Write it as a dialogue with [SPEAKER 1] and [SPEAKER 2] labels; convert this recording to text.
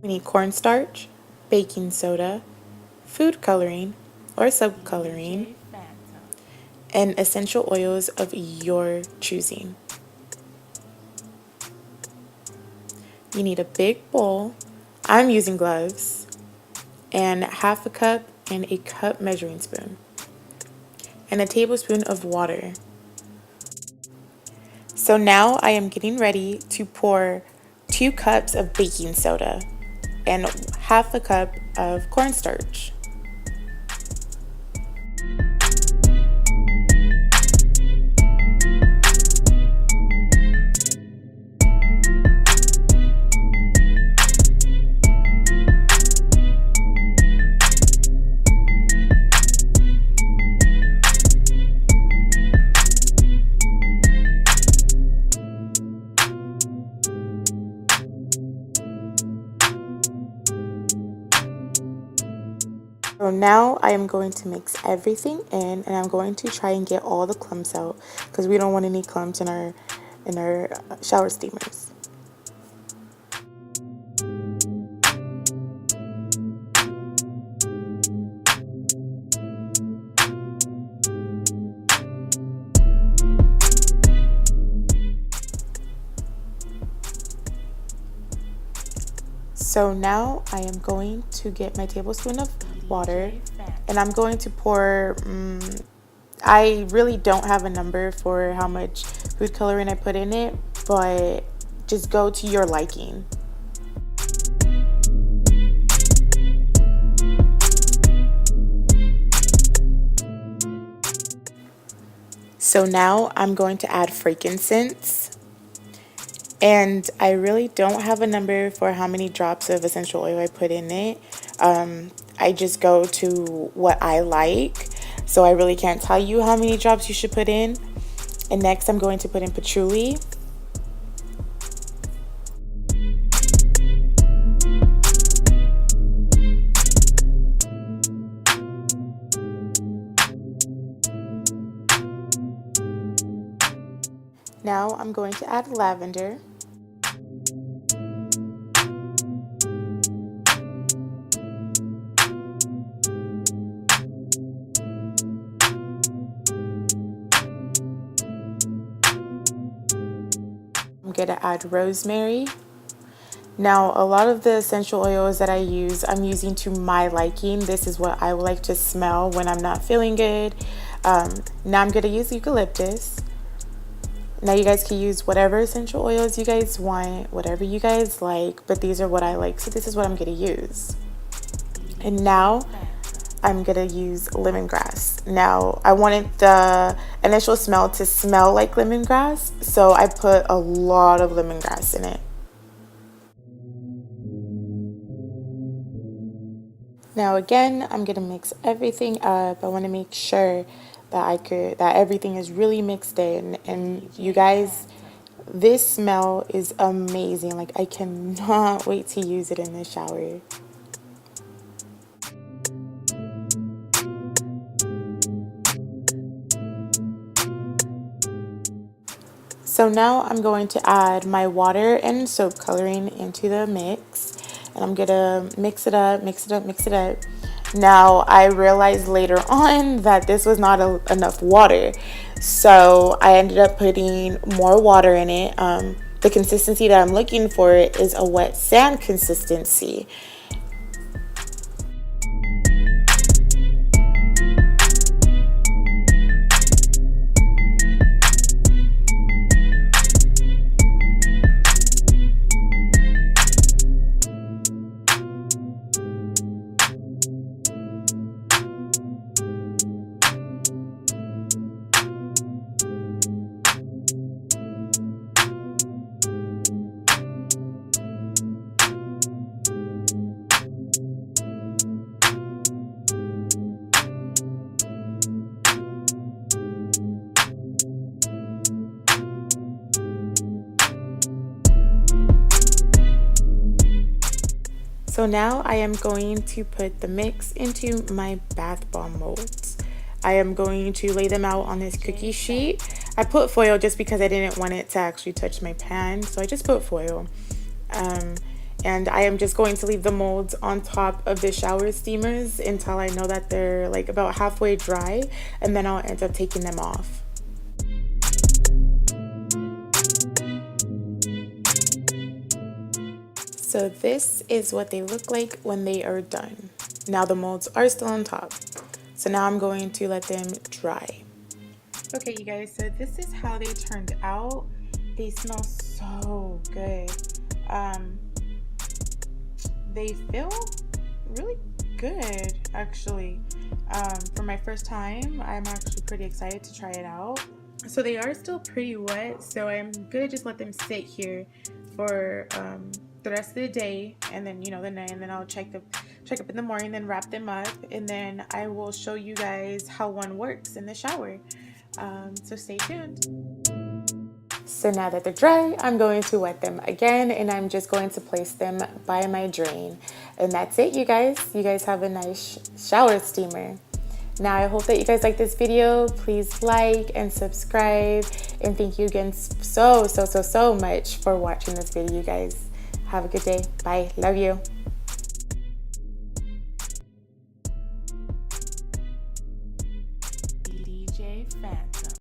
[SPEAKER 1] We need cornstarch, baking soda, food coloring or soap coloring, and essential oils of your choosing. You need a big bowl, I'm using gloves, and half a cup and a cup measuring spoon, and a tablespoon of water. So now I am getting ready to pour 2 cups of baking soda and half a cup of cornstarch. So now I am going to mix everything in, and I'm going to try and get all the clumps out because we don't want any clumps in our shower steamers. So now I am going to get my tablespoon of water, and I'm going to pour, I really don't have a number for how much food coloring I put in it, but just go to your liking. So now I'm going to add frankincense. And I really don't have a number for how many drops of essential oil I put in it. I just go to what I like. So I really can't tell you how many drops you should put in. And next I'm going to put in patchouli. Now I'm going to add lavender. I'm going to add rosemary. Now, a lot of the essential oils that I use, I'm using to my liking. This is what I would like to smell when I'm not feeling good. Now I'm going to use eucalyptus. Now you guys can use whatever essential oils you guys want, whatever you guys like, but these are what I like, so this is what I'm going to use. And now I'm going to use lemongrass. Now I wanted the initial smell to smell like lemongrass, so I put a lot of lemongrass in it. Now again, I'm going to mix everything up. I want to make sure that everything is really mixed in, and you guys, this smell is amazing. Like, I cannot wait to use it in the shower. So now I'm going to add my water and soap coloring into the mix, and I'm gonna mix it up, mix it up, mix it up. Now I realized later on that this was not enough water, so I ended up putting more water in it. The consistency that I'm looking for is a wet sand consistency. So now I am going to put the mix into my bath bomb molds. I am going to lay them out on this cookie sheet. I put foil just because I didn't want it to actually touch my pan, so I just put foil. And I am just going to leave the molds on top of the shower steamers until I know that they're like about halfway dry, and then I'll end up taking them off. So this is what they look like when they are done. Now the molds are still on top. So now I'm going to let them dry. Okay, you guys, so this is how they turned out. They smell so good. They feel really good, actually. For my first time, I'm actually pretty excited to try it out. So they are still pretty wet, so I'm gonna just let them sit here for the rest of the day, and then the night, and then I'll check up in the morning, then wrap them up, and then I will show you guys how one works in the shower. So stay tuned. So now that they're dry, I'm going to wet them again, and I'm just going to place them by my drain. And that's it, you guys. You guys have a nice shower steamer. Now I hope that you guys like this video. Please like and subscribe. And thank you again so much for watching this video, you guys. Have a good day. Bye. Love you.